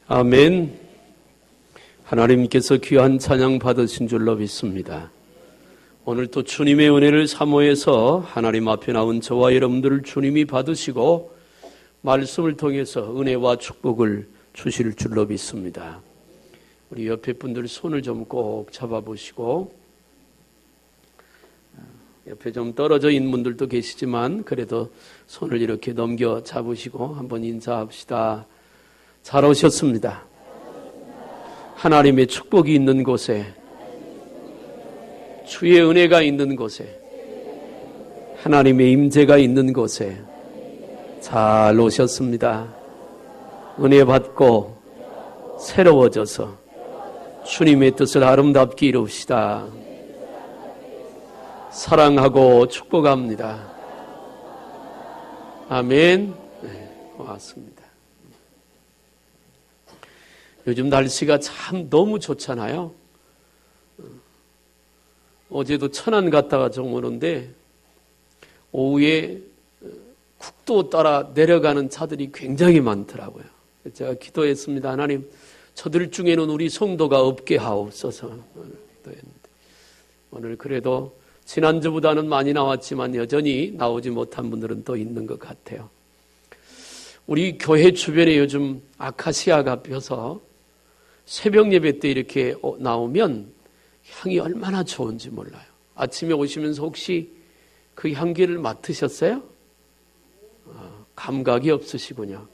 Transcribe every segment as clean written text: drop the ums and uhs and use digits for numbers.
아멘. 하나님께서 귀한 찬양 받으신 줄로 믿습니다. 오늘 또 주님의 은혜를 사모해서 하나님 앞에 나온 저와 여러분들을 주님이 받으시고 말씀을 통해서 은혜와 축복을 주실 줄로 믿습니다. 우리 옆에 분들 손을 좀 꼭 잡아보시고, 옆에 좀 떨어져 있는 분들도 계시지만 그래도 손을 이렇게 넘겨 잡으시고 한번 인사합시다. 잘 오셨습니다. 하나님의 축복이 있는 곳에, 주의 은혜가 있는 곳에, 하나님의 임재가 있는 곳에 잘 오셨습니다. 은혜 받고 새로워져서 주님의 뜻을 아름답게 이루시다. 사랑하고 축복합니다. 아멘. 네, 고맙습니다. 요즘 날씨가 참 너무 좋잖아요. 어제도 천안 갔다가 좀 오는데 오후에 국도 따라 내려가는 차들이 굉장히 많더라고요. 제가 기도했습니다. 하나님, 저들 중에는 우리 성도가 없게 하옵소서. 기도했는데 오늘 그래도 지난주보다는 많이 나왔지만 여전히 나오지 못한 분들은 또 있는 것 같아요. 우리 교회 주변에 요즘 아카시아가 펴서 새벽 예배 때 이렇게 나오면 향이 얼마나 좋은지 몰라요. 아침에 오시면서 혹시 그 향기를 맡으셨어요? 감각이 없으시군요.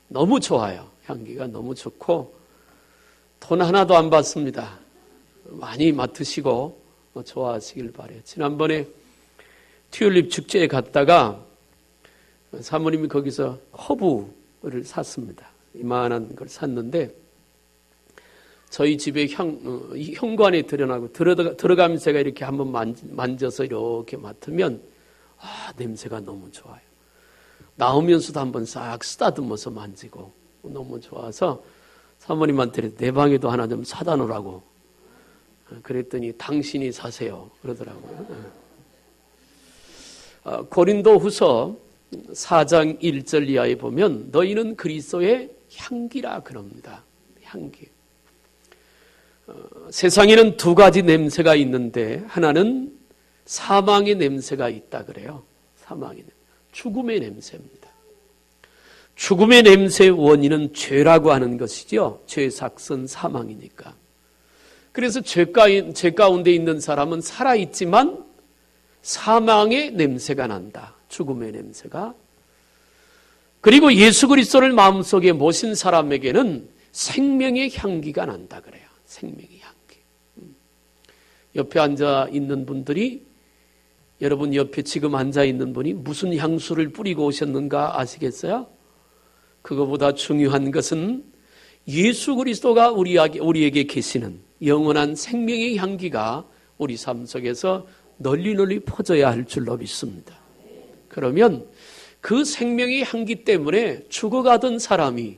너무 좋아요. 향기가 너무 좋고 돈 하나도 안 받습니다. 많이 맡으시고 좋아하시길 바라요. 지난번에 튤립 축제에 갔다가 사모님이 거기서 허브를 샀습니다. 이만한 걸 샀는데 저희 집에 현관에 들여놔고 들어가면서 제가 이렇게 한번 만져서 이렇게 맡으면 냄새가 너무 좋아요. 나오면서도 한번 싹 쓰다듬어서 만지고 너무 좋아서 사모님한테 내 방에도 하나 좀 사다 놓으라고 그랬더니 당신이 사세요 그러더라고요. 고린도 후서 4장 1절 이하에 보면 너희는 그리스도의 향기라 그럽니다. 향기. 세상에는 두 가지 냄새가 있는데 하나는 사망의 냄새가 있다 그래요. 사망의 냄새. 죽음의 냄새입니다. 죽음의 냄새의 원인은 죄라고 하는 것이죠. 죄 삭선 사망이니까. 그래서 죄 가운데 있는 사람은 살아있지만 사망의 냄새가 난다. 죽음의 냄새가. 그리고 예수 그리스도를 마음속에 모신 사람에게는 생명의 향기가 난다 그래요. 생명의 향기. 옆에 앉아 있는 분들이, 여러분 옆에 지금 앉아 있는 분이 무슨 향수를 뿌리고 오셨는가 아시겠어요? 그거보다 중요한 것은 예수 그리스도가 우리에게 계시는 영원한 생명의 향기가 우리 삶 속에서 널리 퍼져야 할 줄로 믿습니다. 그러면 그 생명의 향기 때문에 죽어가던 사람이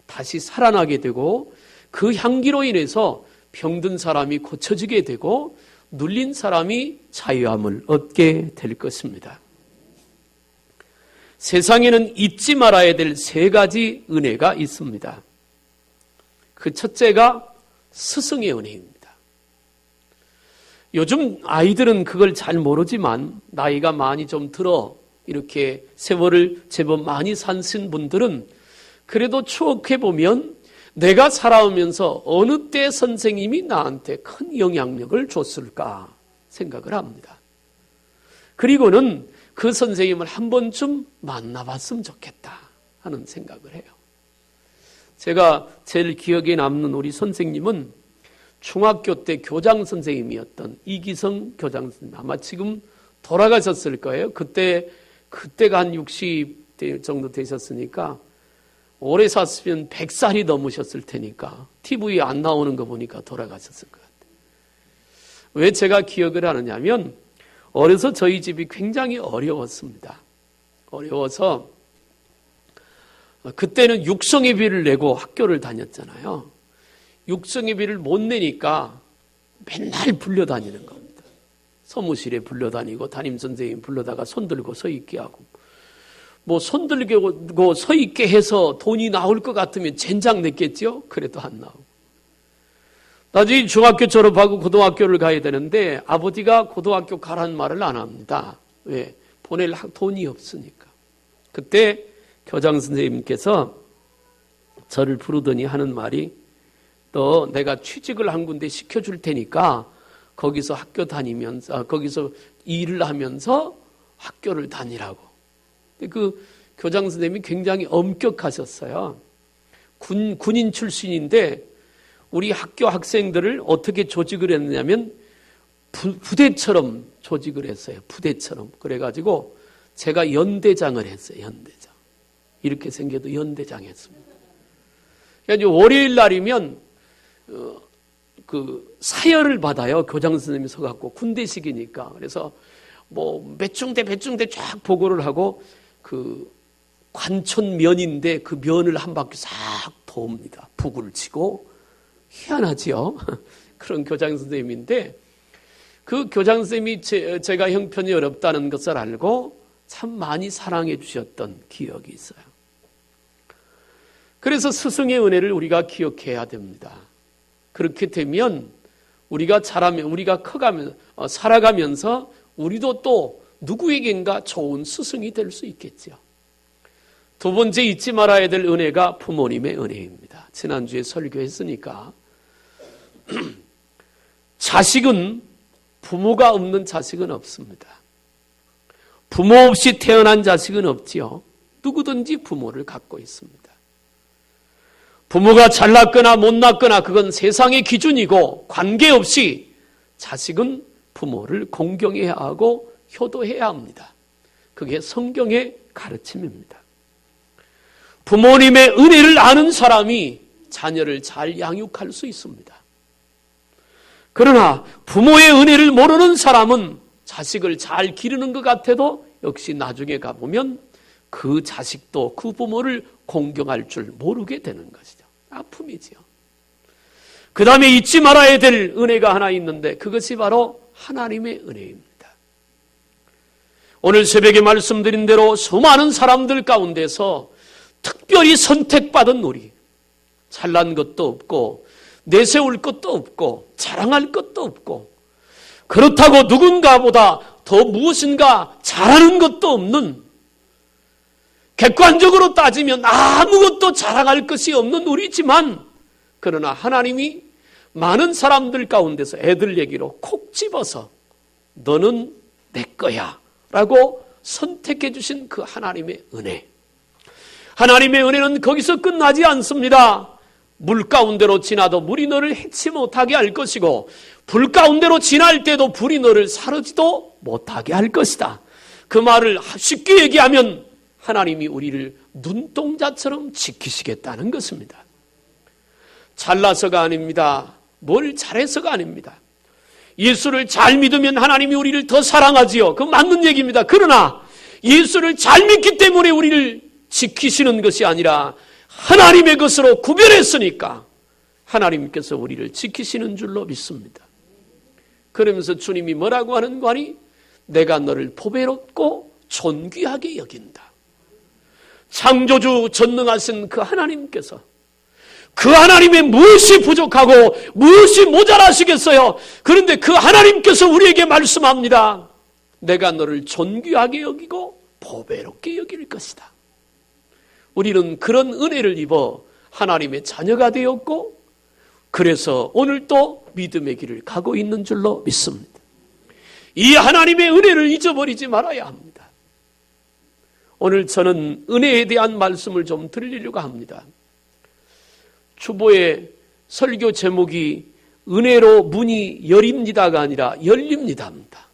다시 살아나게 되고 그 향기로 인해서 병든 사람이 고쳐지게 되고 눌린 사람이 자유함을 얻게 될 것입니다. 세상에는 잊지 말아야 될 세 가지 은혜가 있습니다. 그 첫째가 스승의 은혜입니다. 요즘 아이들은 그걸 잘 모르지만 나이가 많이 좀 들어 이렇게 세월을 제법 많이 사신 분들은 그래도 추억해보면 내가 살아오면서 어느 때 선생님이 나한테 큰 영향력을 줬을까 생각을 합니다. 그리고는 그 선생님을 한 번쯤 만나봤으면 좋겠다 하는 생각을 해요. 제가 제일 기억에 남는 우리 선생님은 중학교 때 교장 선생님이었던 이기성 교장 선생님. 아마 지금 돌아가셨을 거예요. 그때가 한 60대 정도 되셨으니까 오래 샀으면 100살이 넘으셨을 테니까 TV에 안 나오는 거 보니까 돌아가셨을 것 같아요. 왜 제가 기억을 하느냐면 어려서 저희 집이 굉장히 어려웠습니다. 어려워서 그때는 육성예비를 내고 학교를 다녔잖아요. 육성예비를 못 내니까 맨날 불려다니는 겁니다. 사무실에 불려다니고 담임선생님 불러다가 손들고 서 있게 하고 뭐 손들고 서 있게 해서 돈이 나올 것 같으면 젠장 냈겠죠? 그래도 안 나오고. 나중에 중학교 졸업하고 고등학교를 가야 되는데 아버지가 고등학교 가라는 말을 안 합니다. 왜? 보낼 돈이 없으니까. 그때 교장 선생님께서 저를 부르더니 하는 말이, 너 내가 취직을 한 군데 시켜줄 테니까 거기서 학교 다니면서, 거기서 일을 하면서 학교를 다니라고. 그 교장 선생님이 굉장히 엄격하셨어요. 군인 출신인데 우리 학교 학생들을 어떻게 조직을 했냐면 부대처럼 조직을 했어요. 부대처럼. 그래가지고 제가 연대장을 했어요. 연대장. 이렇게 생겨도 연대장 했습니다. 그래서 월요일 날이면 그 사열을 받아요. 교장 선생님이 서갖고 군대식이니까. 그래서 뭐 몇 중대 쫙 보고를 하고 그 관촌면인데 그 면을 한 바퀴 싹 도웁니다. 북을 치고. 희한하지요. 그런 교장 선생님인데 그 교장 선생님이 제가 형편이 어렵다는 것을 알고 참 많이 사랑해 주셨던 기억이 있어요. 그래서 스승의 은혜를 우리가 기억해야 됩니다. 그렇게 되면 우리가 자라면, 우리가 커가면서, 살아가면서 우리도 또 누구에겐가 좋은 스승이 될 수 있겠죠. 두 번째 잊지 말아야 될 은혜가 부모님의 은혜입니다. 지난주에 설교했으니까. 자식은 부모가 없는 자식은 없습니다. 부모 없이 태어난 자식은 없지요. 누구든지 부모를 갖고 있습니다. 부모가 잘났거나 못났거나 그건 세상의 기준이고 관계없이 자식은 부모를 공경해야 하고 효도해야 합니다. 그게 성경의 가르침입니다. 부모님의 은혜를 아는 사람이 자녀를 잘 양육할 수 있습니다. 그러나 부모의 은혜를 모르는 사람은 자식을 잘 기르는 것 같아도 역시 나중에 가보면 그 자식도 그 부모를 공경할 줄 모르게 되는 것이죠. 아픔이지요. 그 다음에 잊지 말아야 될 은혜가 하나 있는데 그것이 바로 하나님의 은혜입니다. 오늘 새벽에 말씀드린 대로 수많은 사람들 가운데서 특별히 선택받은 우리, 잘난 것도 없고 내세울 것도 없고 자랑할 것도 없고 그렇다고 누군가보다 더 무엇인가 잘하는 것도 없는, 객관적으로 따지면 아무것도 자랑할 것이 없는 우리지만, 그러나 하나님이 많은 사람들 가운데서 애들 얘기로 콕 집어서 너는 내 거야 라고 선택해 주신 그 하나님의 은혜. 하나님의 은혜는 거기서 끝나지 않습니다. 물 가운데로 지나도 물이 너를 해치 못하게 할 것이고 불 가운데로 지날 때도 불이 너를 사르지도 못하게 할 것이다. 그 말을 쉽게 얘기하면 하나님이 우리를 눈동자처럼 지키시겠다는 것입니다. 잘나서가 아닙니다. 뭘 잘해서가 아닙니다. 예수를 잘 믿으면 하나님이 우리를 더 사랑하지요. 그건 맞는 얘기입니다. 그러나 예수를 잘 믿기 때문에 우리를 지키시는 것이 아니라 하나님의 것으로 구별했으니까 하나님께서 우리를 지키시는 줄로 믿습니다. 그러면서 주님이 뭐라고 하는 거니? 내가 너를 보배롭고 존귀하게 여긴다. 창조주 전능하신 그 하나님께서, 그 하나님의 무엇이 부족하고 무엇이 모자라시겠어요? 그런데 그 하나님께서 우리에게 말씀합니다. 내가 너를 존귀하게 여기고 보배롭게 여길 것이다. 우리는 그런 은혜를 입어 하나님의 자녀가 되었고, 그래서 오늘 또 믿음의 길을 가고 있는 줄로 믿습니다. 이 하나님의 은혜를 잊어버리지 말아야 합니다. 오늘 저는 은혜에 대한 말씀을 좀 드리려고 합니다. 주보의 설교 제목이 은혜로 문이 열립니다가 아니라 열립니다입니다.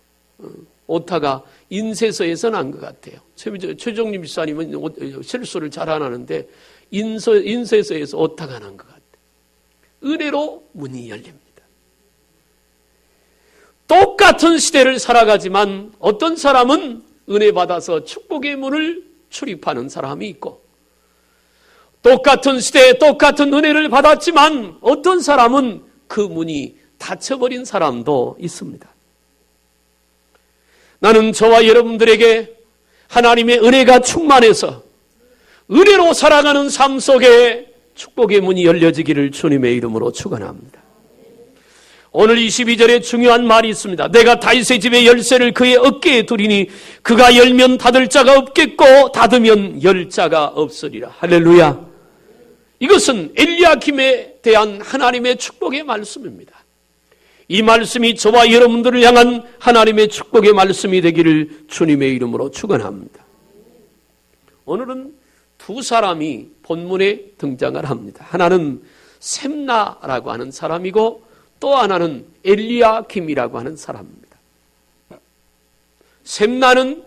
오타가 인쇄서에서 난 것 같아요. 최종림 집사님은 실수를 잘 안 하는데 인쇄서에서 오타가 난 것 같아요. 은혜로 문이 열립니다. 똑같은 시대를 살아가지만 어떤 사람은 은혜 받아서 축복의 문을 출입하는 사람이 있고, 똑같은 시대에 똑같은 은혜를 받았지만 어떤 사람은 그 문이 닫혀버린 사람도 있습니다. 나는 저와 여러분들에게 하나님의 은혜가 충만해서 은혜로 살아가는 삶 속에 축복의 문이 열려지기를 주님의 이름으로 축원합니다. 오늘 22절에 중요한 말이 있습니다. 내가 다윗의 집의 열쇠를 그의 어깨에 두리니 그가 열면 닫을 자가 없겠고 닫으면 열 자가 없으리라. 할렐루야. 이것은 엘리야김에 대한 하나님의 축복의 말씀입니다. 이 말씀이 저와 여러분들을 향한 하나님의 축복의 말씀이 되기를 주님의 이름으로 축원합니다. 오늘은 두 사람이 본문에 등장을 합니다. 하나는 셈나라고 하는 사람이고 또 하나는 엘리야김이라고 하는 사람입니다. 셈나는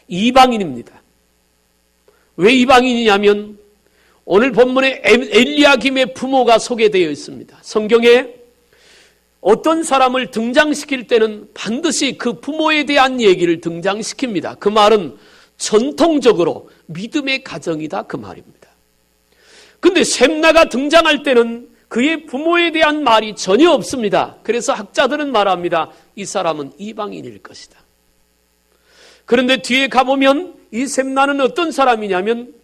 이방인입니다. 왜 이방인이냐면 오늘 본문에 엘리야김의 부모가 소개되어 있습니다. 성경에 어떤 사람을 등장시킬 때는 반드시 그 부모에 대한 얘기를 등장시킵니다. 그 말은 전통적으로 믿음의 가정이다 그 말입니다. 근데 셈나가 등장할 때는 그의 부모에 대한 말이 전혀 없습니다. 그래서 학자들은 말합니다. 이 사람은 이방인일 것이다. 그런데 뒤에 가보면 이 셈나는 어떤 사람이냐면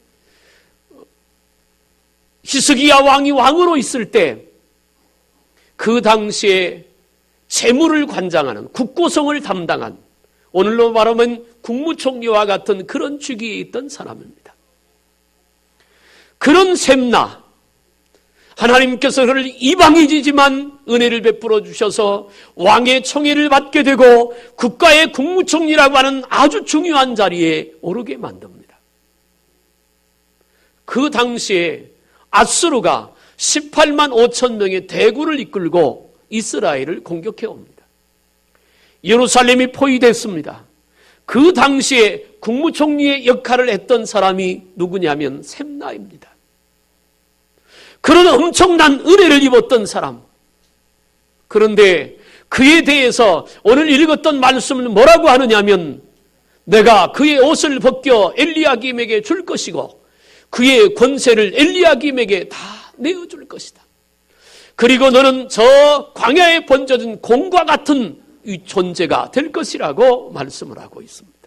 히스기야 왕이 왕으로 있을 때 그 당시에 재물을 관장하는 국고성을 담당한 오늘로 말하면 국무총리와 같은 그런 직위에 있던 사람입니다. 그런 셈나 하나님께서 그를 이방인이지만 은혜를 베풀어 주셔서 왕의 총애를 받게 되고 국가의 국무총리라고 하는 아주 중요한 자리에 오르게 만듭니다. 그 당시에 아수르가 18만 5천 명의 대군을 이끌고 이스라엘을 공격해 옵니다. 예루살렘이 포위됐습니다. 그 당시에 국무총리의 역할을 했던 사람이 누구냐면 셈나입니다. 그런 엄청난 은혜를 입었던 사람. 그런데 그에 대해서 오늘 읽었던 말씀을 뭐라고 하느냐면 내가 그의 옷을 벗겨 엘리야김에게 줄 것이고 그의 권세를 엘리야김에게 다 내어줄 것이다. 그리고 너는 저 광야에 번져진 공과 같은 이 존재가 될 것이라고 말씀을 하고 있습니다.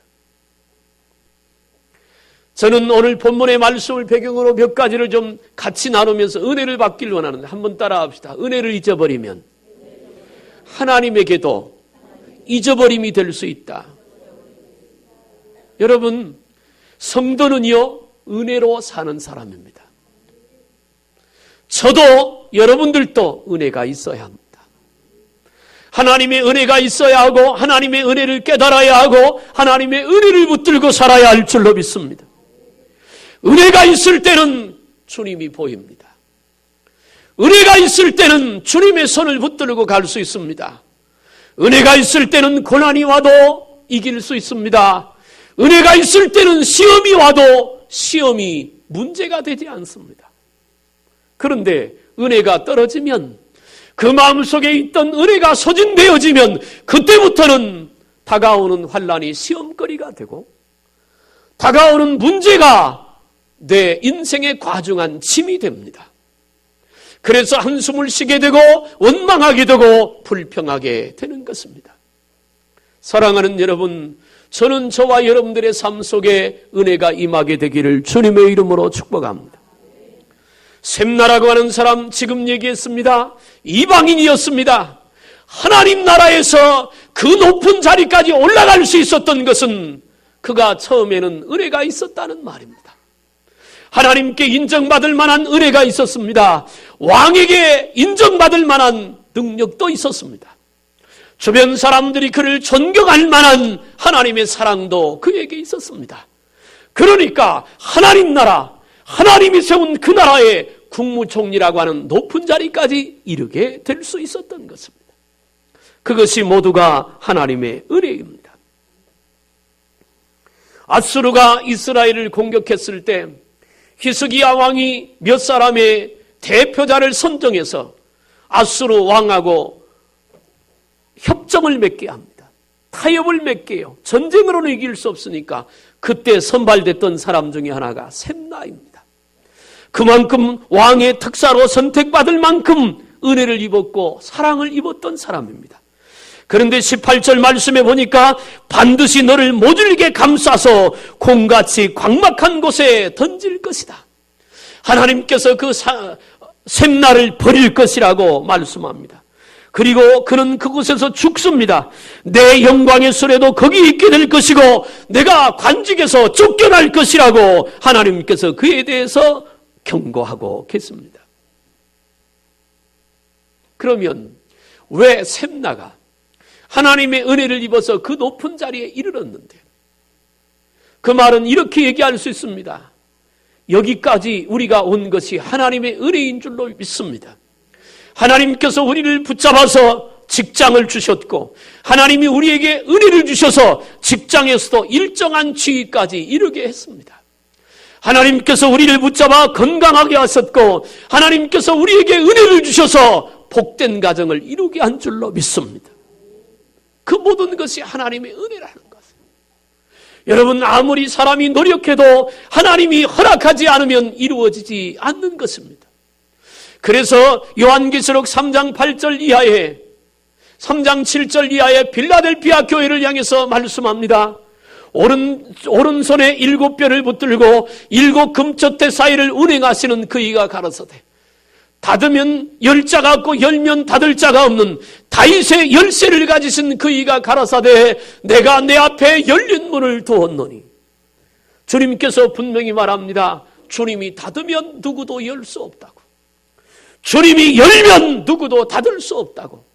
저는 오늘 본문의 말씀을 배경으로 몇 가지를 좀 같이 나누면서 은혜를 받기를 원하는데 한번 따라합시다. 은혜를 잊어버리면 하나님에게도 잊어버림이 될 수 있다. 여러분, 성도는요 은혜로 사는 사람입니다. 저도 여러분들도 은혜가 있어야 합니다. 하나님의 은혜가 있어야 하고 하나님의 은혜를 깨달아야 하고 하나님의 은혜를 붙들고 살아야 할 줄로 믿습니다. 은혜가 있을 때는 주님이 보입니다. 은혜가 있을 때는 주님의 손을 붙들고 갈 수 있습니다. 은혜가 있을 때는 고난이 와도 이길 수 있습니다. 은혜가 있을 때는 시험이 와도 시험이 문제가 되지 않습니다. 그런데 은혜가 떨어지면 그 마음속에 있던 은혜가 소진되어지면 그때부터는 다가오는 환난이 시험거리가 되고 다가오는 문제가 내 인생의 과중한 짐이 됩니다. 그래서 한숨을 쉬게 되고 원망하게 되고 불평하게 되는 것입니다. 사랑하는 여러분, 저는 저와 여러분들의 삶 속에 은혜가 임하게 되기를 주님의 이름으로 축복합니다. 셈나라고 하는 사람 지금 얘기했습니다. 이방인이었습니다. 하나님 나라에서 그 높은 자리까지 올라갈 수 있었던 것은 그가 처음에는 은혜가 있었다는 말입니다. 하나님께 인정받을 만한 은혜가 있었습니다. 왕에게 인정받을 만한 능력도 있었습니다. 주변 사람들이 그를 존경할 만한 하나님의 사랑도 그에게 있었습니다. 그러니까 하나님 나라, 하나님이 세운 그 나라의 국무총리라고 하는 높은 자리까지 이르게 될 수 있었던 것입니다. 그것이 모두가 하나님의 은혜입니다. 아수르가 이스라엘을 공격했을 때 히스기야 왕이 몇 사람의 대표자를 선정해서 아수르 왕하고 협정을 맺게 합니다. 타협을 맺게 해요. 전쟁으로는 이길 수 없으니까 그때 선발됐던 사람 중에 하나가 셈나입니다. 그만큼 왕의 특사로 선택받을 만큼 은혜를 입었고 사랑을 입었던 사람입니다. 그런데 18절 말씀에 보니까 반드시 너를 모질게 감싸서 곰같이 광막한 곳에 던질 것이다. 하나님께서 그 샘나를 버릴 것이라고 말씀합니다. 그리고 그는 그곳에서 죽습니다. 내 영광의 수레도 거기 있게 될 것이고 내가 관직에서 쫓겨날 것이라고 하나님께서 그에 대해서 경고하고 계십니다. 그러면 왜 샘나가 하나님의 은혜를 입어서 그 높은 자리에 이르렀는데, 그 말은 이렇게 얘기할 수 있습니다. 여기까지 우리가 온 것이 하나님의 은혜인 줄로 믿습니다. 하나님께서 우리를 붙잡아서 직장을 주셨고, 하나님이 우리에게 은혜를 주셔서 직장에서도 일정한 지위까지 이르게 했습니다. 하나님께서 우리를 붙잡아 건강하게 하셨고, 하나님께서 우리에게 은혜를 주셔서 복된 가정을 이루게 한 줄로 믿습니다. 그 모든 것이 하나님의 은혜라는 것이에요. 여러분, 아무리 사람이 노력해도 하나님이 허락하지 않으면 이루어지지 않는 것입니다. 그래서 요한계시록 3장 8절 이하에 3장 7절 이하에 빌라델피아 교회를 향해서 말씀합니다. 오른손에 7뼈를 붙들고 7 금초대 사이를 운행하시는 그이가 가라사대, 닫으면 열 자가 없고 열면 닫을 자가 없는 다윗의 열쇠를 가지신 그이가 가라사대, 내가 내 앞에 열린 문을 두었노니. 주님께서 분명히 말합니다. 주님이 닫으면 누구도 열 수 없다고, 주님이 열면 누구도 닫을 수 없다고,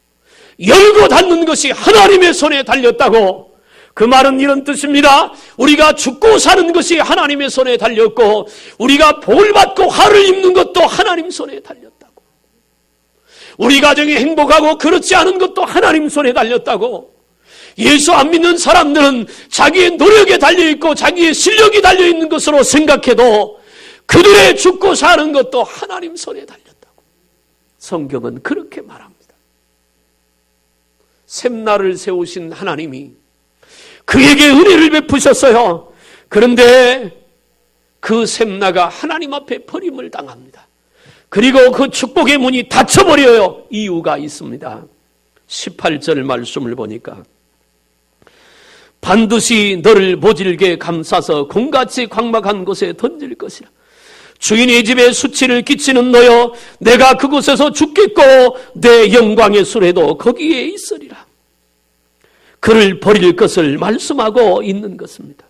열고 닫는 것이 하나님의 손에 달렸다고. 그 말은 이런 뜻입니다. 우리가 죽고 사는 것이 하나님의 손에 달렸고, 우리가 복을 받고 화를 입는 것도 하나님 손에 달렸다고. 우리 가정이 행복하고 그렇지 않은 것도 하나님 손에 달렸다고. 예수 안 믿는 사람들은 자기의 노력에 달려있고 자기의 실력이 달려있는 것으로 생각해도 그들의 죽고 사는 것도 하나님 손에 달렸다고. 성경은 그렇게 말합니다. 샘나를 세우신 하나님이 그에게 은혜를 베푸셨어요. 그런데 그 샘나가 하나님 앞에 버림을 당합니다. 그리고 그 축복의 문이 닫혀버려요. 이유가 있습니다. 18절 말씀을 보니까 반드시 너를 모질게 감싸서 곰같이 광막한 곳에 던질 것이라. 주인의 집에 수치를 끼치는 너여, 내가 그곳에서 죽겠고 내 영광의 수레도 거기에 있으리라. 그를 버릴 것을 말씀하고 있는 것입니다.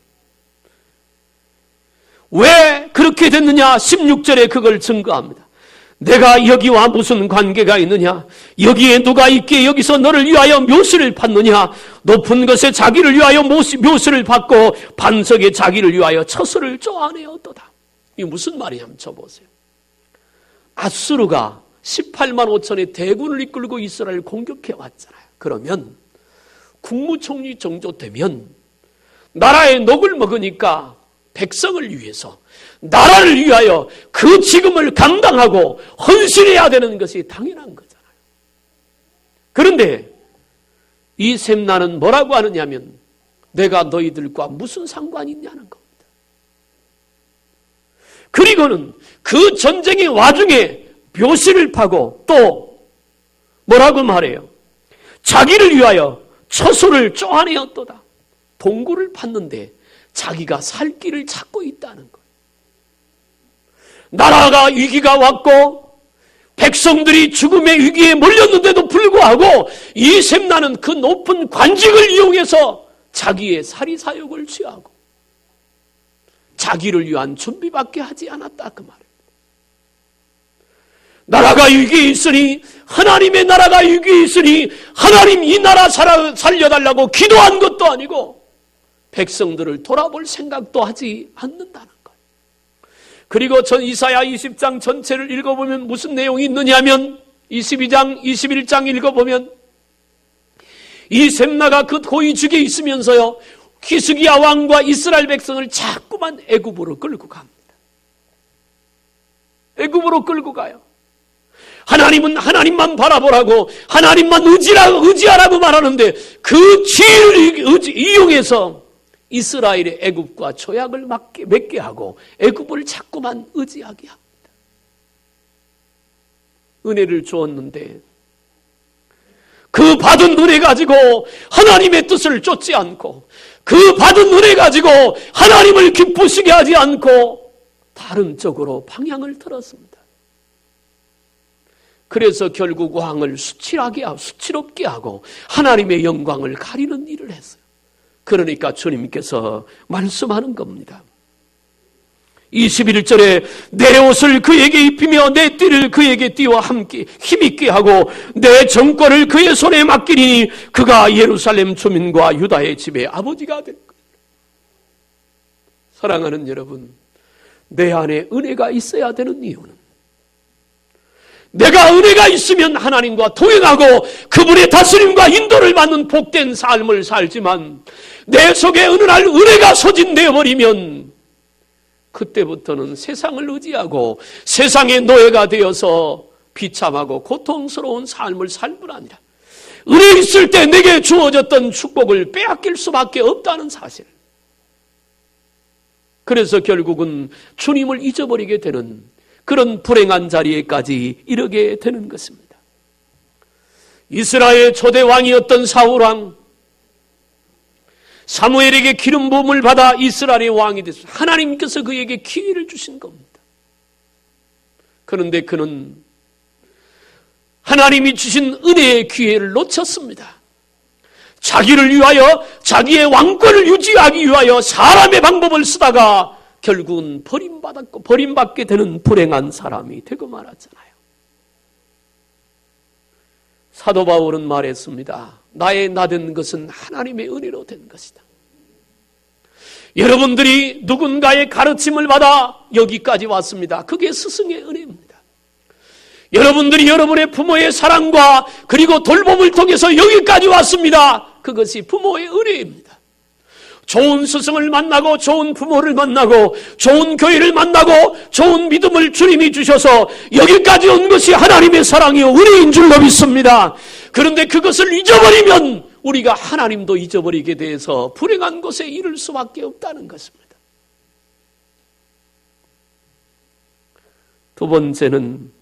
왜 그렇게 됐느냐? 16절에 그걸 증거합니다. 내가 여기와 무슨 관계가 있느냐? 여기에 누가 있기에 여기서 너를 위하여 묘시를 받느냐? 높은 것에 자기를 위하여 묘시를 받고 반석에 자기를 위하여 처소를 쪼아내었도다. 이게 무슨 말이냐면 쳐보세요. 아수르가 18만 5천의 대군을 이끌고 이스라엘을 공격해 왔잖아요. 그러면 국무총리 정도 되면 나라의 녹을 먹으니까 백성을 위해서, 나라를 위하여 그 직임을 감당하고 헌신해야 되는 것이 당연한 거잖아요. 그런데 이 샘나는 뭐라고 하느냐면, 내가 너희들과 무슨 상관이 있냐는 겁니다. 그리고는 그 전쟁의 와중에 묘시를 파고 또 뭐라고 말해요? 자기를 위하여 처소를 쪼아내었도다. 동굴을 팠는데 자기가 살 길을 찾고 있다는 거예요. 나라가 위기가 왔고 백성들이 죽음의 위기에 몰렸는데도 불구하고 이 샘나는 그 높은 관직을 이용해서 자기의 사리사욕을 취하고 자기를 위한 준비밖에 하지 않았다, 그 말이에요. 나라가 위기에 있으니, 하나님의 나라가 위기에 있으니 하나님 이 나라 살려달라고 기도한 것도 아니고 백성들을 돌아볼 생각도 하지 않는다는 거예요. 그리고 이사야 20장 전체를 읽어보면 무슨 내용이 있느냐면, 22장, 21장 읽어보면 이 샘나가 그 고위직에 있으면서요, 히스기야 왕과 이스라엘 백성을 자꾸만 애굽으로 끌고 갑니다. 애굽으로 끌고 가요. 하나님은 하나님만 바라보라고, 하나님만 의지하라고 말하는데 그 지혜를 이용해서 이스라엘의 애굽과 조약을 맺게 하고 애굽을 자꾸만 의지하게 합니다. 은혜를 주었는데 그 받은 은혜 가지고 하나님의 뜻을 쫓지 않고 그 받은 은혜 가지고 하나님을 기쁘시게 하지 않고 다른 쪽으로 방향을 틀었습니다. 그래서 결국 왕을 수치롭게 하고 하나님의 영광을 가리는 일을 했어요. 그러니까 주님께서 말씀하는 겁니다. 21절에 내 옷을 그에게 입히며 내 띠를 그에게 띠와 함께 힘있게 하고 내 정권을 그의 손에 맡기니 그가 예루살렘 주민과 유다의 집의 아버지가 될 거예요. 사랑하는 여러분, 내 안에 은혜가 있어야 되는 이유는 내가 은혜가 있으면 하나님과 동행하고 그분의 다스림과 인도를 받는 복된 삶을 살지만 내 속에 어느 날 은혜가 소진되어 버리면 그때부터는 세상을 의지하고 세상의 노예가 되어서 비참하고 고통스러운 삶을 살 뿐 아니라 은혜 있을 때 내게 주어졌던 축복을 빼앗길 수밖에 없다는 사실. 그래서 결국은 주님을 잊어버리게 되는 그런 불행한 자리에까지 이르게 되는 것입니다. 이스라엘의 초대 왕이었던 사울왕, 사무엘에게 기름 부음을 받아 이스라엘의 왕이 됐습니다. 하나님께서 그에게 기회를 주신 겁니다. 그런데 그는 하나님이 주신 은혜의 기회를 놓쳤습니다. 자기를 위하여, 자기의 왕권을 유지하기 위하여 사람의 방법을 쓰다가 결국은 버림받게 되는 불행한 사람이 되고 말았잖아요. 사도 바울은 말했습니다. 나의 나된 것은 하나님의 은혜로 된 것이다. 여러분들이 누군가의 가르침을 받아 여기까지 왔습니다. 그게 스승의 은혜입니다. 여러분들이 여러분의 부모의 사랑과 그리고 돌봄을 통해서 여기까지 왔습니다. 그것이 부모의 은혜입니다. 좋은 스승을 만나고 좋은 부모를 만나고 좋은 교회를 만나고 좋은 믿음을 주님이 주셔서 여기까지 온 것이 하나님의 사랑이요 은혜인 줄로 믿습니다. 그런데 그것을 잊어버리면 우리가 하나님도 잊어버리게 돼서 불행한 곳에 이를 수밖에 없다는 것입니다. 두 번째는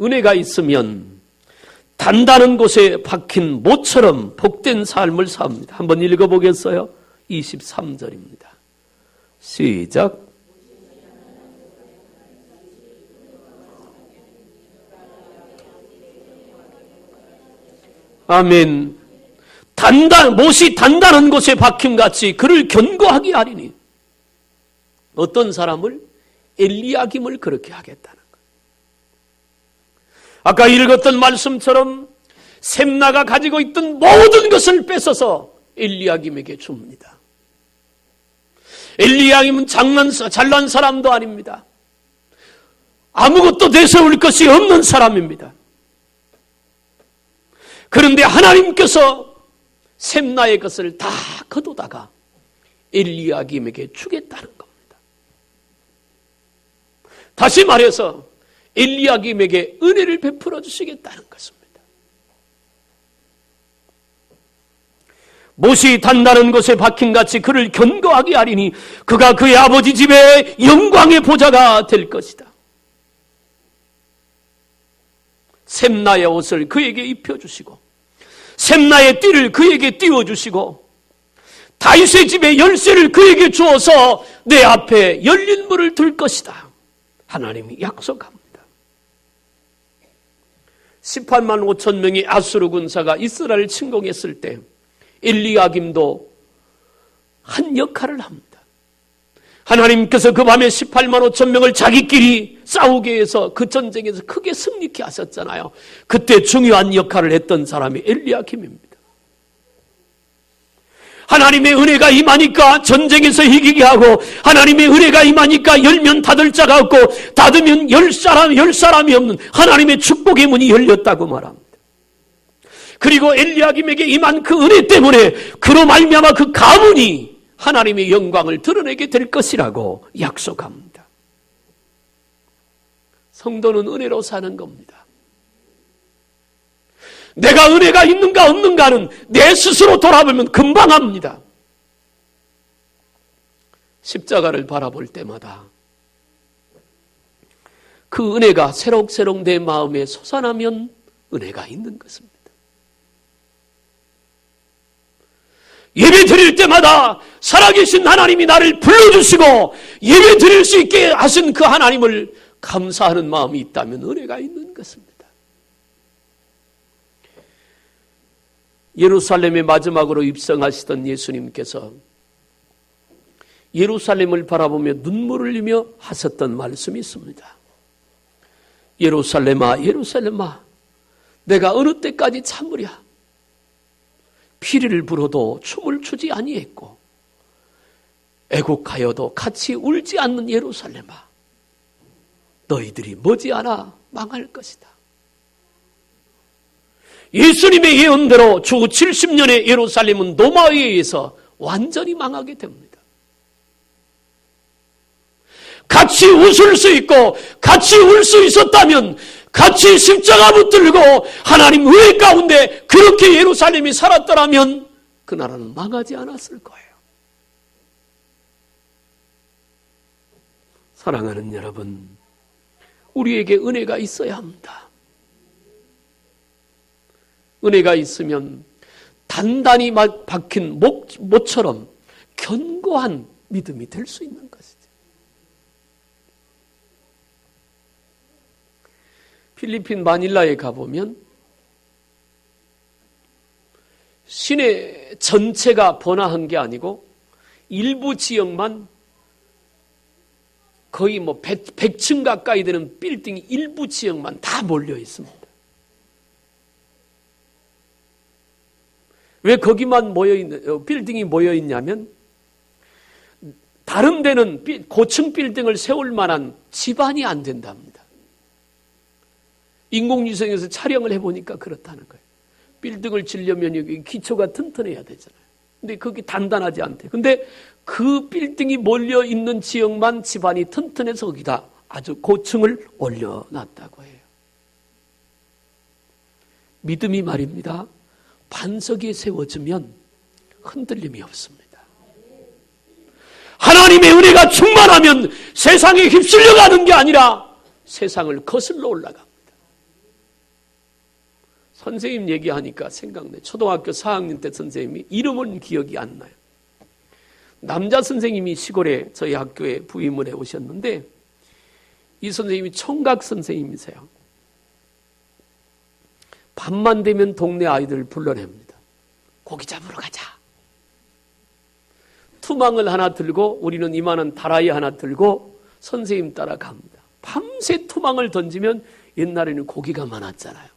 은혜가 있으면 단단한 곳에 박힌 모처럼 복된 삶을 삽니다. 한번 읽어보겠어요? 23절입니다. 시작. 아멘. 못이 단단한 곳에 박힘같이 그를 견고하게 하리니. 어떤 사람을? 엘리야김을 그렇게 하겠다는 거예요. 아까 읽었던 말씀처럼 셈나가 가지고 있던 모든 것을 뺏어서 엘리야김에게 줍니다. 엘리야김은 잘난 사람도 아닙니다. 아무것도 내세울 것이 없는 사람입니다. 그런데 하나님께서 셈나의 것을 다 거두다가 엘리야김에게 주겠다는 겁니다. 다시 말해서 엘리야김에게 은혜를 베풀어 주시겠다는 것입니다. 못이 단단한 곳에 박힌같이 그를 견고하게 하리니 그가 그의 아버지 집에 영광의 보좌가 될 것이다. 셈나의 옷을 그에게 입혀주시고 셈나의 띠를 그에게 띄워주시고 다윗의 집에 열쇠를 그에게 주어서 내 앞에 열린 문을 둘 것이다. 하나님이 약속합니다. 18만 5천 명의 아수르 군사가 이스라엘을 침공했을 때 엘리야김도 한 역할을 합니다. 하나님께서 그 밤에 18만 5천 명을 자기끼리 싸우게 해서 그 전쟁에서 크게 승리케 하셨잖아요. 그때 중요한 역할을 했던 사람이 엘리야김입니다. 하나님의 은혜가 임하니까 전쟁에서 이기게 하고 하나님의 은혜가 임하니까 열면 닫을 자가 없고 닫으면 열 사람이 없는 하나님의 축복의 문이 열렸다고 말합니다. 그리고 엘리야김에게 임한 그 은혜 때문에 그로 말미암아 그 가문이 하나님의 영광을 드러내게 될 것이라고 약속합니다. 성도는 은혜로 사는 겁니다. 내가 은혜가 있는가 없는가는 내 스스로 돌아보면 금방 합니다. 십자가를 바라볼 때마다 그 은혜가 새록새록 내 마음에 솟아나면 은혜가 있는 것입니다. 예배 드릴 때마다 살아계신 하나님이 나를 불러주시고 예배 드릴 수 있게 하신 그 하나님을 감사하는 마음이 있다면 은혜가 있는 것입니다. 예루살렘에 마지막으로 입성하시던 예수님께서 예루살렘을 바라보며 눈물을 흘리며 하셨던 말씀이 있습니다. 예루살렘아, 예루살렘아, 내가 어느 때까지 참으랴? 피리를 불어도 춤을 추지 아니했고 애곡하여도 같이 울지 않는 예루살렘아, 너희들이 머지않아 망할 것이다. 예수님의 예언대로 주 70년의 예루살렘은 로마에 의해서 완전히 망하게 됩니다. 같이 웃을 수 있고 같이 울 수 있었다면, 같이 십자가 붙들고 하나님 은혜 가운데 그렇게 예루살렘이 살았더라면 그 나라는 망하지 않았을 거예요. 사랑하는 여러분, 우리에게 은혜가 있어야 합니다. 은혜가 있으면 단단히 박힌 못처럼 견고한 믿음이 될 수 있는 것이죠. 필리핀 마닐라에 가보면 시내 전체가 번화한 게 아니고 일부 지역만 거의 100층 가까이 되는 빌딩이 일부 지역만 다 몰려 있습니다. 왜 거기만 빌딩이 모여 있냐면 다른 데는 고층 빌딩을 세울 만한 지반이 안 된답니다. 인공위성에서 촬영을 해보니까 그렇다는 거예요. 빌딩을 지려면 여기 기초가 튼튼해야 되잖아요. 근데 그게 단단하지 않대요. 근데 그 빌딩이 몰려 있는 지역만 지반이 튼튼해서 거기다 아주 고층을 올려놨다고 해요. 믿음이 말입니다. 반석에 세워지면 흔들림이 없습니다. 하나님의 은혜가 충만하면 세상에 휩쓸려 가는 게 아니라 세상을 거슬러 올라갑니다. 선생님 얘기하니까 생각나요. 초등학교 4학년 때 선생님이, 이름은 기억이 안 나요. 남자 선생님이 시골에 저희 학교에 부임을 해 오셨는데 이 선생님이 총각 선생님이세요. 밤만 되면 동네 아이들을 불러냅니다. 고기 잡으러 가자. 투망을 하나 들고, 우리는 이만한 다라이 하나 들고 선생님 따라 갑니다. 밤새 투망을 던지면, 옛날에는 고기가 많았잖아요.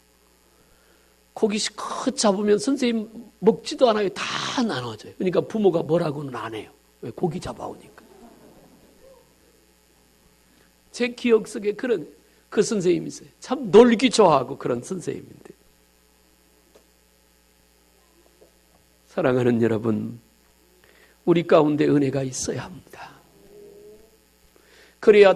고기 실컷 잡으면 선생님 먹지도 않아요. 다 나눠줘요. 그러니까 부모가 뭐라고는 안 해요. 왜? 고기 잡아오니까. 제 기억 속에 그 선생님이 있어요. 참 놀기 좋아하고 그런 선생님인데. 사랑하는 여러분, 우리 가운데 은혜가 있어야 합니다. 그래야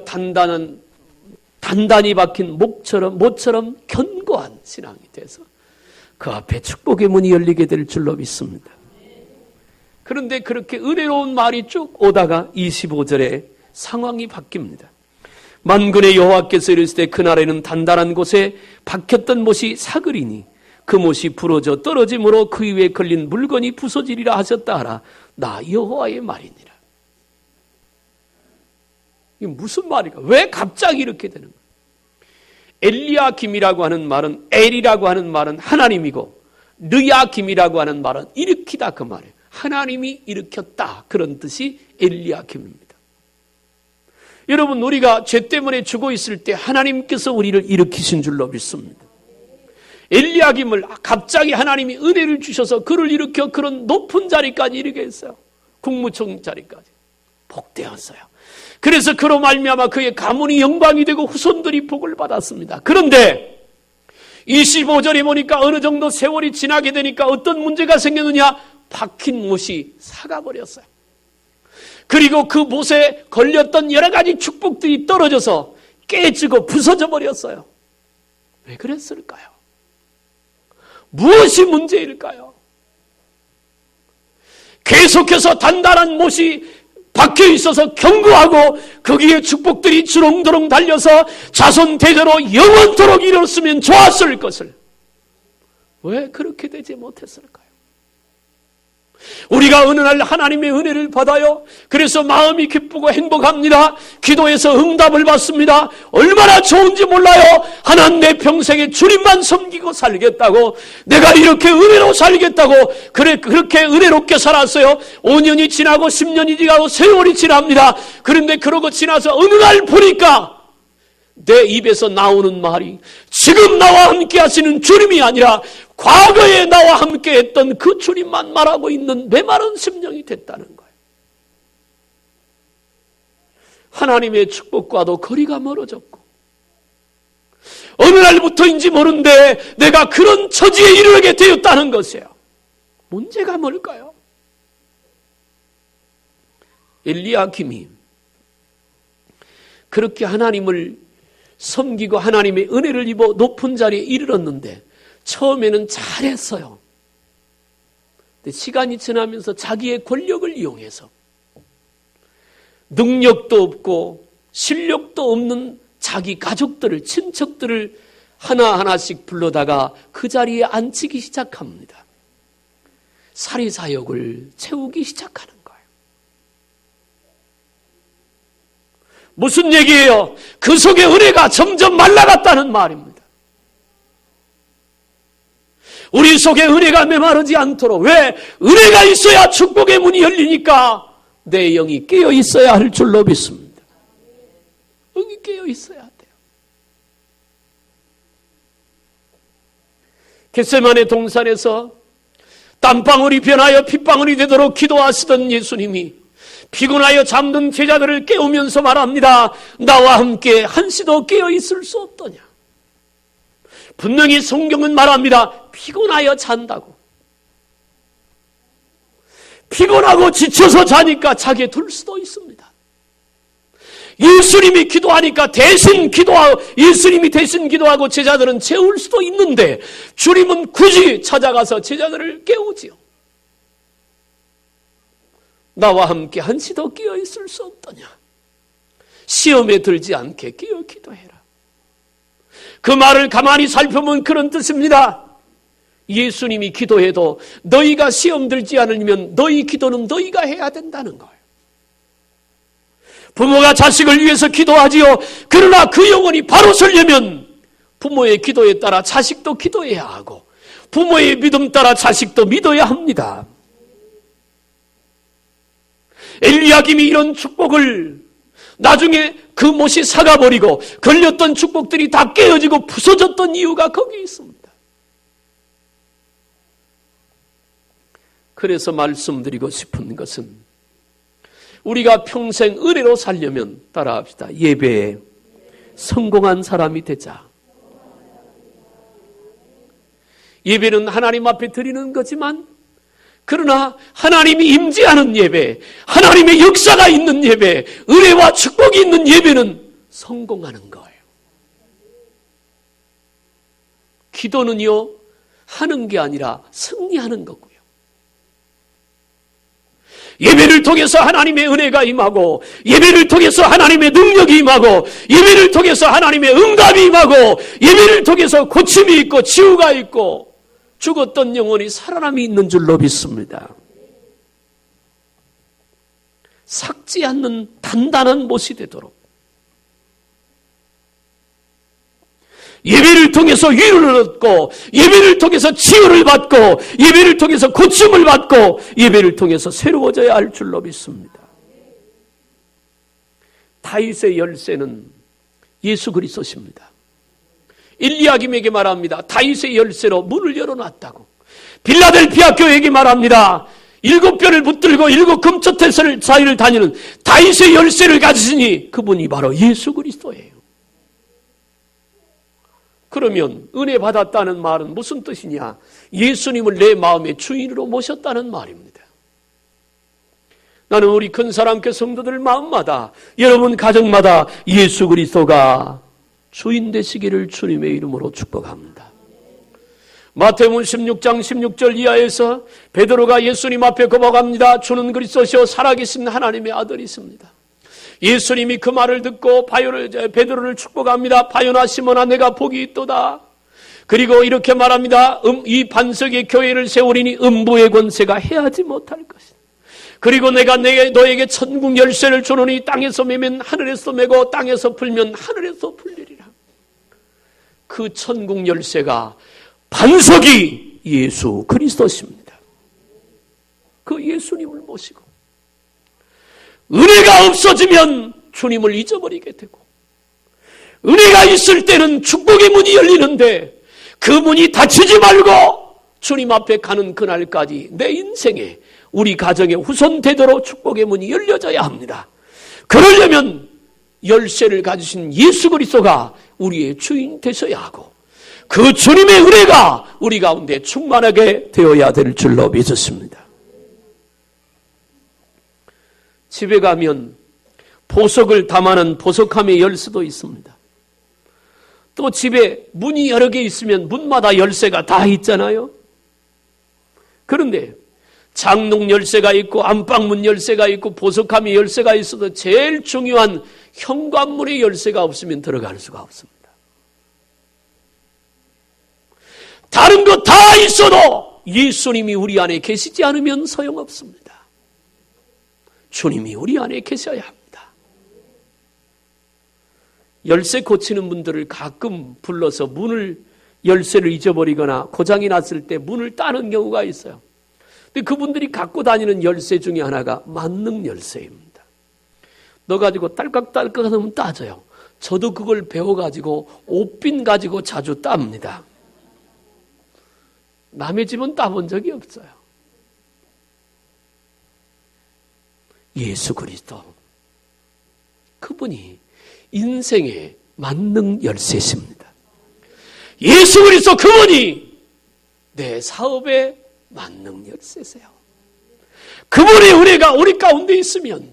단단히 박힌 못처럼 견고한 신앙이 돼서 그 앞에 축복의 문이 열리게 될 줄로 믿습니다. 그런데 그렇게 은혜로운 말이 쭉 오다가 25절에 상황이 바뀝니다. 만군의 여호와께서 이르시되 그날에는 단단한 곳에 박혔던 못이 사그리니 그 못이 부러져 떨어짐으로 그 위에 걸린 물건이 부서지리라 하셨다 하라. 나 여호와의 말이니라. 이게 무슨 말일까? 왜 갑자기 이렇게 되는 거야? 엘리야김이라고 하는 말은, 엘이라고 하는 말은 하나님이고, 르야김이라고 하는 말은 일으키다 그 말이에요. 하나님이 일으켰다, 그런 뜻이 엘리야김입니다. 여러분, 우리가 죄 때문에 죽어 있을 때 하나님께서 우리를 일으키신 줄로 믿습니다. 엘리야김을 갑자기 하나님이 은혜를 주셔서 그를 일으켜 그런 높은 자리까지 이르게 했어요. 국무총 자리까지. 복되었어요. 그래서 그로 말미암아 그의 가문이 영광이 되고 후손들이 복을 받았습니다. 그런데 25절에 보니까 어느 정도 세월이 지나게 되니까 어떤 문제가 생겼느냐? 박힌 못이 사가버렸어요. 그리고 그 못에 걸렸던 여러 가지 축복들이 떨어져서 깨지고 부서져 버렸어요. 왜 그랬을까요? 무엇이 문제일까요? 계속해서 단단한 못이 박혀 있어서 견고하고 거기에 축복들이 주렁주렁 달려서 자손 대대로 영원토록 이뤘으면 좋았을 것을 왜 그렇게 되지 못했을까요? 우리가 어느 날 하나님의 은혜를 받아요. 그래서 마음이 기쁘고 행복합니다. 기도해서 응답을 받습니다. 얼마나 좋은지 몰라요. 하나님 내 평생에 주님만 섬기고 살겠다고, 내가 이렇게 은혜로 살겠다고, 그렇게 은혜롭게 살았어요. 5년이 지나고 10년이 지나고 세월이 지납니다. 그런데 그러고 지나서 어느 날 보니까 내 입에서 나오는 말이 지금 나와 함께 하시는 주님이 아니라 과거에 나와 함께 했던 그 주님만 말하고 있는 메마른 심령이 됐다는 거예요. 하나님의 축복과도 거리가 멀어졌고, 어느 날부터인지 모르는데 내가 그런 처지에 이르게 되었다는 것이에요. 문제가 뭘까요? 엘리야김이 그렇게 하나님을 섬기고 하나님의 은혜를 입어 높은 자리에 이르렀는데 처음에는 잘했어요. 근데 시간이 지나면서 자기의 권력을 이용해서 능력도 없고 실력도 없는 자기 가족들을, 친척들을 하나하나씩 불러다가 그 자리에 앉히기 시작합니다. 사리사욕을 채우기 시작하는 거예요. 무슨 얘기예요? 그 속에 은혜가 점점 말라갔다는 말입니다. 우리 속에 은혜가 메마르지 않도록, 왜? 은혜가 있어야 축복의 문이 열리니까 내 영이 깨어 있어야 할 줄로 믿습니다. 영이 깨어 있어야 돼요. 겟세마네 동산에서 땀방울이 변하여 핏방울이 되도록 기도하시던 예수님이 피곤하여 잠든 제자들을 깨우면서 말합니다. 나와 함께 한시도 깨어 있을 수 없더냐. 분명히 성경은 말합니다. 피곤하여 잔다고. 피곤하고 지쳐서 자니까 자기에 들 수도 있습니다. 예수님이 기도하니까 예수님이 대신 기도하고 제자들은 재울 수도 있는데 주님은 굳이 찾아가서 제자들을 깨우지요. 나와 함께 한시도 끼어 있을 수 없더냐. 시험에 들지 않게 끼어 기도해라. 그 말을 가만히 살펴보면 그런 뜻입니다. 예수님이 기도해도 너희가 시험 들지 않으면 너희 기도는 너희가 해야 된다는 거예요. 부모가 자식을 위해서 기도하지요. 그러나 그 영혼이 바로 서려면 부모의 기도에 따라 자식도 기도해야 하고 부모의 믿음 따라 자식도 믿어야 합니다. 엘리야김이 이런 축복을 나중에 그 못이 사가버리고 걸렸던 축복들이 다 깨어지고 부서졌던 이유가 거기에 있습니다. 그래서 말씀드리고 싶은 것은 우리가 평생 은혜로 살려면 따라합시다. 예배에 성공한 사람이 되자. 예배는 하나님 앞에 드리는 거지만 그러나 하나님이 임재하는 예배, 하나님의 역사가 있는 예배, 은혜와 축복이 있는 예배는 성공하는 거예요. 기도는요, 하는 게 아니라 승리하는 거고요. 예배를 통해서 하나님의 은혜가 임하고, 예배를 통해서 하나님의 능력이 임하고, 예배를 통해서 하나님의 응답이 임하고, 예배를 통해서 고침이 있고 치유가 있고 죽었던 영혼이 살아남이 있는 줄로 믿습니다. 삭지 않는 단단한 못이 되도록 예배를 통해서 위로를 얻고, 예배를 통해서 치유를 받고, 예배를 통해서 고침을 받고, 예배를 통해서 새로워져야 할 줄로 믿습니다. 다윗의 열쇠는 예수 그리스도십니다. 엘리야김에게 말합니다. 다윗의 열쇠로 문을 열어놨다고. 빌라델피아 교회에게 말합니다. 7뼈를 붙들고 7 금초태설 사이를 다니는 다윗의 열쇠를 가지시니 그분이 바로 예수 그리스도예요. 그러면 은혜 받았다는 말은 무슨 뜻이냐? 예수님을 내 마음의 주인으로 모셨다는 말입니다. 나는 우리 큰 사랑교회 성도들 마음마다, 여러분 가정마다 예수 그리스도가 주인 되시기를 주님의 이름으로 축복합니다. 마태복음 16장 16절 이하에서 베드로가 예수님 앞에 고백합니다. 주는 그리스도시요 살아계신 하나님의 아들이십니다. 예수님이 그 말을 듣고 베드로를 축복합니다. 바요나 시몬아 내가 복이 있도다. 그리고 이렇게 말합니다. 이 반석의 교회를 세우리니 음부의 권세가 해하지 못할 것이다. 그리고 내가 너에게 천국 열쇠를 주노니 땅에서 매면 하늘에서 매고 땅에서 풀면 하늘에서 풀리리라. 그 천국 열쇠가 반석이 예수 그리스도십니다. 그 예수님을 모시고 은혜가 없어지면 주님을 잊어버리게 되고, 은혜가 있을 때는 축복의 문이 열리는데 그 문이 닫히지 말고 주님 앞에 가는 그날까지 내 인생에, 우리 가정에 후손되도록 축복의 문이 열려져야 합니다. 그러려면 열쇠를 가지신 예수 그리스도가 우리의 주인 되셔야 하고, 그 주님의 은혜가 우리 가운데 충만하게 되어야 될 줄로 믿었습니다. 집에 가면 보석을 담아놓은 보석함에 열쇠도 있습니다. 또 집에 문이 여러 개 있으면 문마다 열쇠가 다 있잖아요. 그런데 장롱 열쇠가 있고 안방문 열쇠가 있고 보석함에 열쇠가 있어도 제일 중요한 현관문의 열쇠가 없으면 들어갈 수가 없습니다. 다른 거 다 있어도 예수님이 우리 안에 계시지 않으면 소용없습니다. 주님이 우리 안에 계셔야 합니다. 열쇠 고치는 분들을 가끔 불러서 열쇠를 잊어버리거나 고장이 났을 때 문을 따는 경우가 있어요. 근데 그분들이 갖고 다니는 열쇠 중에 하나가 만능 열쇠입니다. 넣어가지고 딸깍딸깍 하면 따져요. 저도 그걸 배워가지고 옷핀 가지고 자주 땁니다. 남의 집은 따본 적이 없어요. 예수 그리스도, 그분이 인생의 만능 열쇠십니다. 예수 그리스도 그분이 내 사업의 만능 열쇠세요. 그분의 은혜가 우리 가운데 있으면,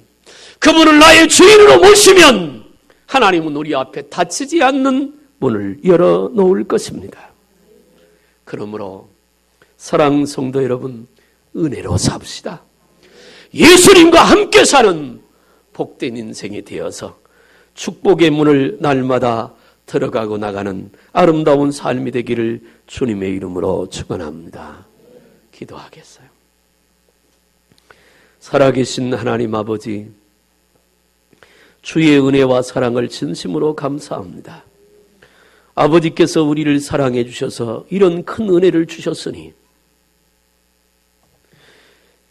그분을 나의 주인으로 모시면 하나님은 우리 앞에 닫히지 않는 문을 열어놓을 것입니다. 그러므로 사랑하는 성도 여러분, 은혜로 삽시다. 예수님과 함께 사는 복된 인생이 되어서 축복의 문을 날마다 들어가고 나가는 아름다운 삶이 되기를 주님의 이름으로 축원합니다. 기도하겠어요. 살아계신 하나님 아버지, 주의 은혜와 사랑을 진심으로 감사합니다. 아버지께서 우리를 사랑해 주셔서 이런 큰 은혜를 주셨으니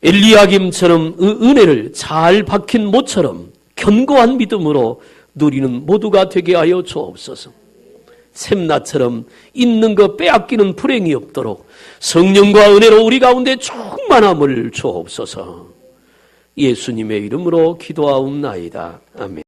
엘리야김처럼 은혜를 잘 박힌 모처럼 견고한 믿음으로 누리는 모두가 되게 하여 주옵소서. 샘나처럼 있는 것 빼앗기는 불행이 없도록 성령과 은혜로 우리 가운데 충만함을 주옵소서. 예수님의 이름으로 기도하옵나이다. 아멘.